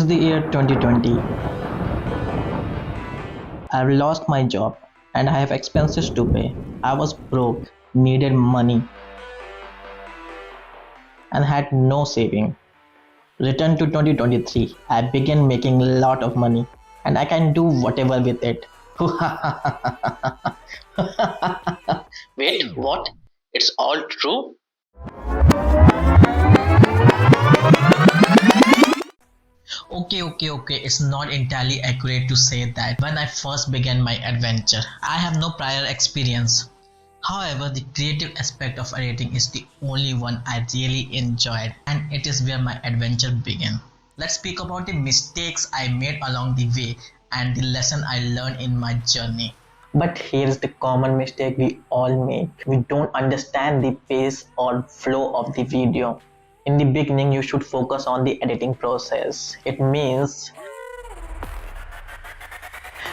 is the year 2020. I've lost my job and I have expenses to pay. I was broke, needed money, and had no saving. Return to 2023. I began making a lot of money and I can do whatever with it. Wait, what? It's all true? Okay. It's not entirely accurate to say that when I first began my adventure, I have no prior experience. However, the creative aspect of editing is the only one I really enjoyed, and it is where my adventure began. Let's speak about the mistakes I made along the way and the lesson I learned in my journey. But here's the common mistake we all make. We don't understand the pace or flow of the video. In the beginning, you should focus on the editing process. It means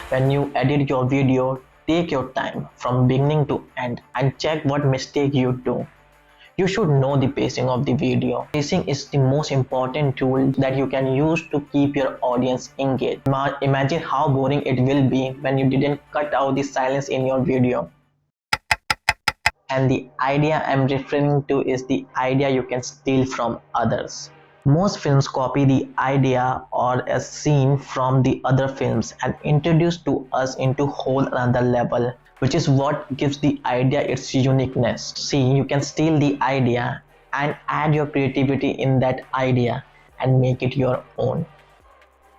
when you edit your video, take your time from beginning to end and check what mistake you do. You should know the pacing of the video. Pacing is the most important tool that you can use to keep your audience engaged. Imagine how boring it will be when you didn't cut out the silence in your video. And the idea I'm referring to is the idea you can steal from others. Most films copy the idea or a scene from the other films and introduce to us into whole another level, which is what gives the idea its uniqueness. See, you can steal the idea and add your creativity in that idea and make it your own.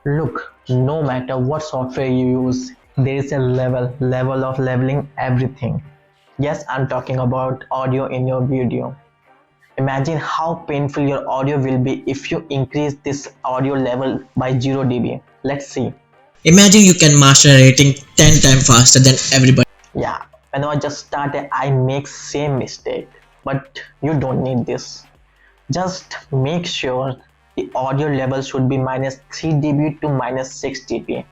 Look, no matter what software you use, there is a level of leveling everything. Yes, I'm talking about audio in your video. Imagine how painful your audio will be if you increase this audio level by 0 dB. Let's see. Imagine you can master editing 10 times faster than everybody. Yeah, when I just started, I make same mistake. But you don't need this. Just make sure the audio level should be minus 3 dB to minus 6 dB.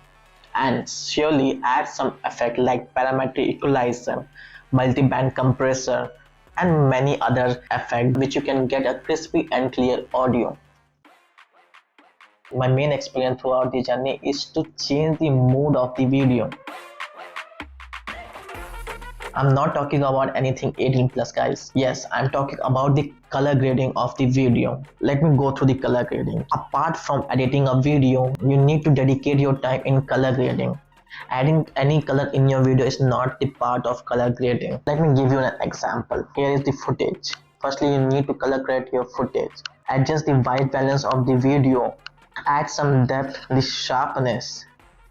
And surely add some effect like parametric equalizer, multi-band compressor, and many other effects which you can get a crispy and clear audio. My main experience throughout the journey is to change the mood of the video. I'm not talking about anything 18 plus guys. Yes, I'm talking about the color grading of the video. Let me go through the color grading. Apart from editing a video, you need to dedicate your time in color grading. Adding any color in your video is not the part of color grading. Let me give you an example. Here is the footage. Firstly, you need to color grade your footage. Adjust the white balance of the video. Add some depth, the sharpness,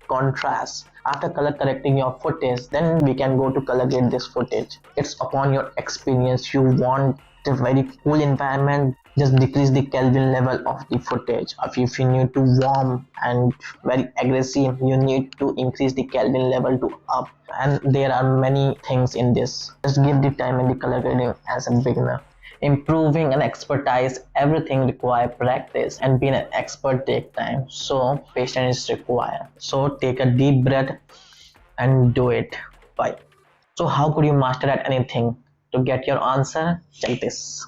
contrast. After color correcting your footage, then we can go to color grade this footage. It's upon your experience. You want a very cool environment, just decrease the Kelvin level of the footage. If you need to warm and very aggressive, you need to increase the Kelvin level to up. And there are many things in this. Just give the time in the color grading as a beginner. Improving and expertise, everything require practice, and being an expert take time, so patience is required. So take a deep breath and do it. Bye. So how could you master at anything? To get your answer, check this.